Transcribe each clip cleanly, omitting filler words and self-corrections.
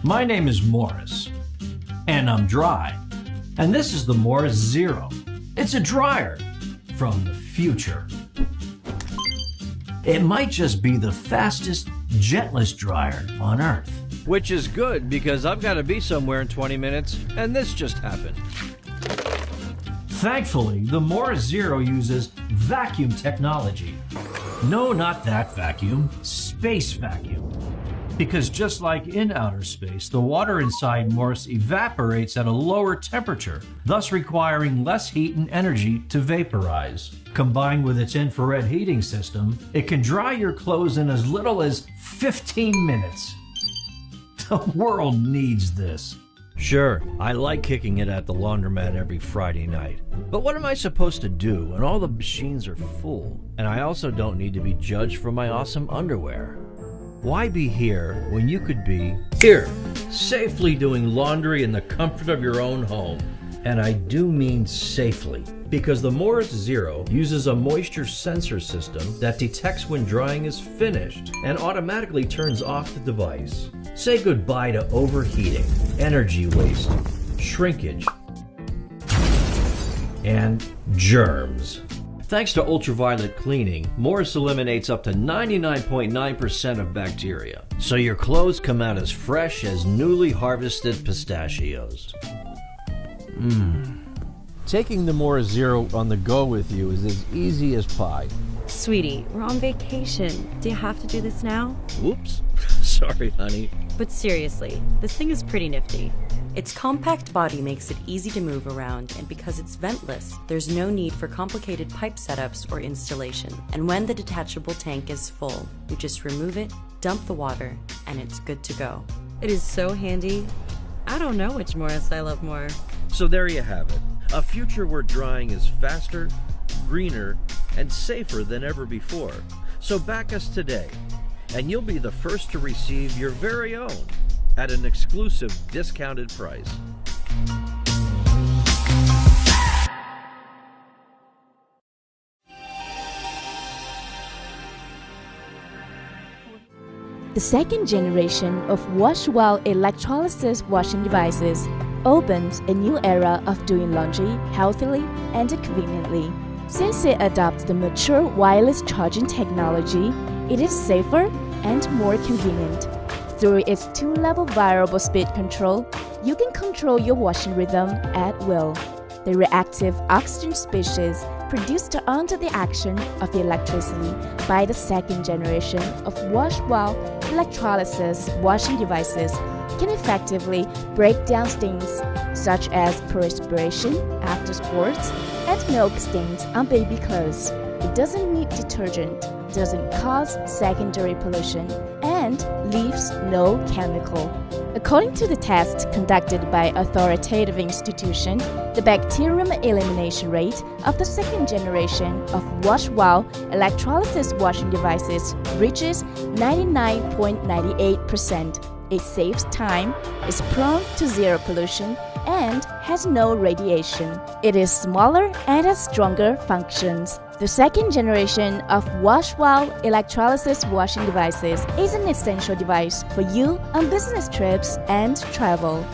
My name is Morris, and I'm dry. And this is the Morris Zero. It's a dryer from the future. It might just be the fastest, gentlest dryer on Earth. Which is good because I've got to be somewhere in 20 minutes, and this just happened. Thankfully, the Morris Zero uses vacuum technology. No, not that vacuum, space vacuum. Because just like in outer space, the water inside Morris evaporates at a lower temperature, thus requiring less heat and energy to vaporize. Combined with its infrared heating system, it can dry your clothes in as little as 15 minutes. The world needs this. Sure, I like kicking it at the laundromat every Friday night. But what am I supposed to do when all the machines are full? And I also don't need to be judged for my awesome underwear. Why be here when you could be here, safely doing laundry in the comfort of your own home? And I do mean safely, because the Morris Zero uses a moisture sensor system that detects when drying is finished and automatically turns off the device. Say goodbye to overheating, energy waste, shrinkage, and germs. Thanks to ultraviolet cleaning, Morris eliminates up to 99.9% of bacteria, so your clothes come out as fresh as newly harvested pistachios. Taking the Morris Zero on the go with you is as easy as pie. Sweetie, we're on vacation. Do you have to do this now? Whoops. Sorry, honey. But seriously, this thing is pretty nifty. Its compact body makes it easy to move around, and because it's ventless, there's no need for complicated pipe setups or installation. And when the detachable tank is full, you just remove it, dump the water, and it's good to go. It is so handy. I don't know which Morris I love more. So there you have it. A future where drying is faster, greener, and safer than ever before. So back us today, and you'll be the first to receive your very own at an exclusive discounted price. The second generation of wash-well electrolysis washing devices opens a new era of doing laundry healthily and conveniently. Since it adopts the mature wireless charging technology, it is safer and more convenient. Through its 2-level variable speed control, you can control your washing rhythm at will. The reactive oxygen species produced under the action of electricity by the second generation of wash-well electrolysis washing devices can effectively break down stains such as perspiration after sports and milk stains on baby clothes. It doesn't need detergent, doesn't cause secondary pollution, and leaves no chemical. According to the test conducted by authoritative institution, the bacterium elimination rate of the second generation of wash-well electrolysis washing devices reaches 99.98%. It saves time, is prone to zero pollution, and has no radiation. It is smaller and has stronger functions. The second generation of wash-well electrolysis washing devices is an essential device for you on business trips and travel.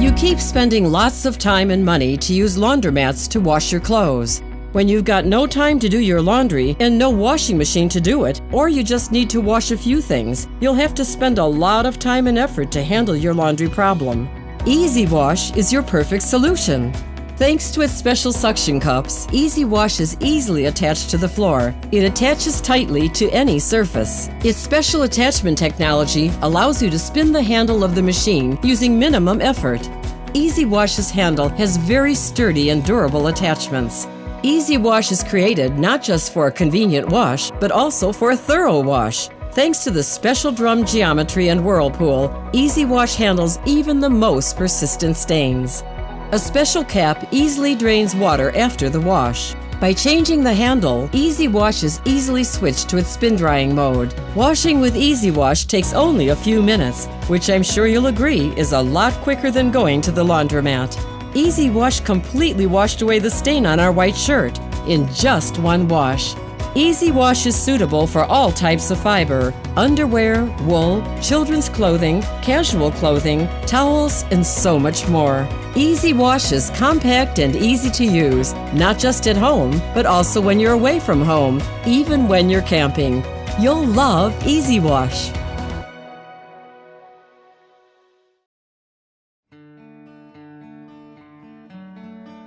You keep spending lots of time and money to use laundromats to wash your clothes. When you've got no time to do your laundry and no washing machine to do it, or you just need to wash a few things, you'll have to spend a lot of time and effort to handle your laundry problem. Easy Wash is your perfect solution. Thanks to its special suction cups, Easy Wash is easily attached to the floor. It attaches tightly to any surface. Its special attachment technology allows you to spin the handle of the machine using minimum effort. Easy Wash's handle has very sturdy and durable attachments. Easy Wash is created not just for a convenient wash, but also for a thorough wash. Thanks to the special drum geometry and whirlpool, Easy Wash handles even the most persistent stains. A special cap easily drains water after the wash. By changing the handle, Easy Wash is easily switched to its spin drying mode. Washing with Easy Wash takes only a few minutes, which I'm sure you'll agree is a lot quicker than going to the laundromat. Easy Wash completely washed away the stain on our white shirt in just one wash. Easy Wash is suitable for all types of fiber: underwear, wool, children's clothing, casual clothing, towels, and so much more. Easy Wash is compact and easy to use, not just at home, but also when you're away from home, even when you're camping. You'll love Easy Wash.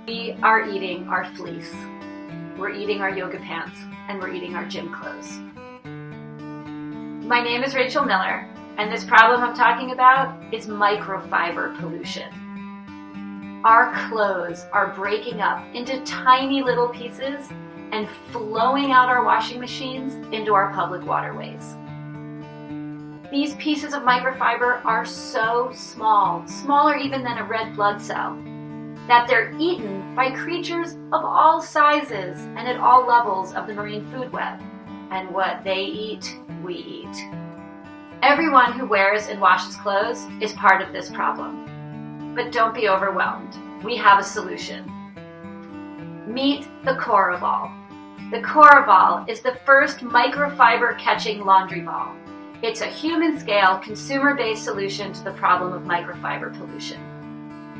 We are eating our fleece, we're eating our yoga pants, and we're eating our gym clothes. My name is Rachel Miller, and this problem I'm talking about is microfiber pollution. Our clothes are breaking up into tiny little pieces and flowing out our washing machines into our public waterways. These pieces of microfiber are so small, smaller even than a red blood cell, that they're eaten by creatures of all sizes and at all levels of the marine food web. And what they eat, we eat. Everyone who wears and washes clothes is part of this problem. But don't be overwhelmed. We have a solution. Meet the Korra Ball. The Korra Ball is the first microfiber catching laundry ball. It's a human-scale, consumer-based solution to the problem of microfiber pollution.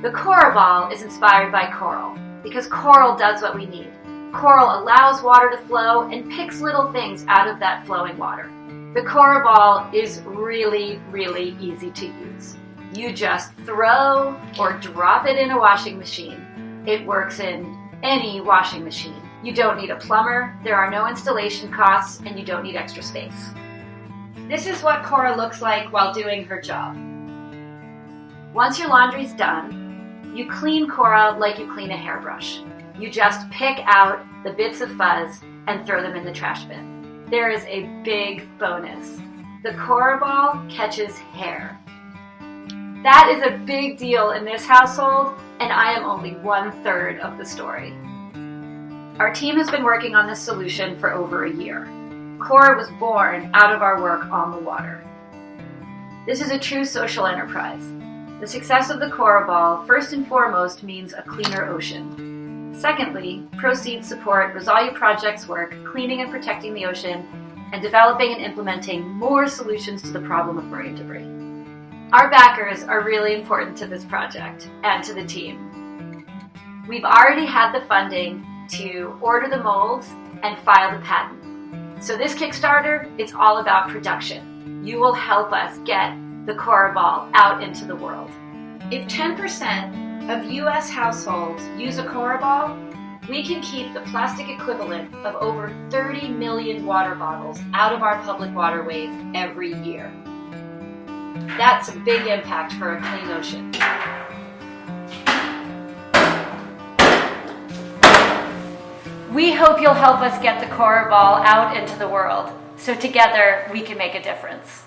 The Korra Ball is inspired by coral, because coral does what we need. Coral allows water to flow and picks little things out of that flowing water. The Korra Ball is really, really easy to use. You just throw or drop it in a washing machine. It works in any washing machine. You don't need a plumber, there are no installation costs, and you don't need extra space. This is what Korra looks like while doing her job. Once your laundry's done, you clean Korra like you clean a hairbrush. You just pick out the bits of fuzz and throw them in the trash bin. There is a big bonus. The Korra Ball catches hair. That is a big deal in this household, and I am only 1/3 of the story. Our team has been working on this solution for over a year. Korra was born out of our work on the water. This is a true social enterprise. The success of the Korra Ball, first and foremost, means a cleaner ocean. Secondly, proceeds support Resolve Project's work cleaning and protecting the ocean and developing and implementing more solutions to the problem of marine debris. Our backers are really important to this project and to the team. We've already had the funding to order the molds and file the patent. So this Kickstarter, it's all about production. You will help us get the Korra Ball out into the world. If 10% of US households use a Korra Ball, we can keep the plastic equivalent of over 30 million water bottles out of our public waterways every year. That's a big impact for a clean ocean. We hope you'll help us get the Korra Ball out into the world, so together we can make a difference.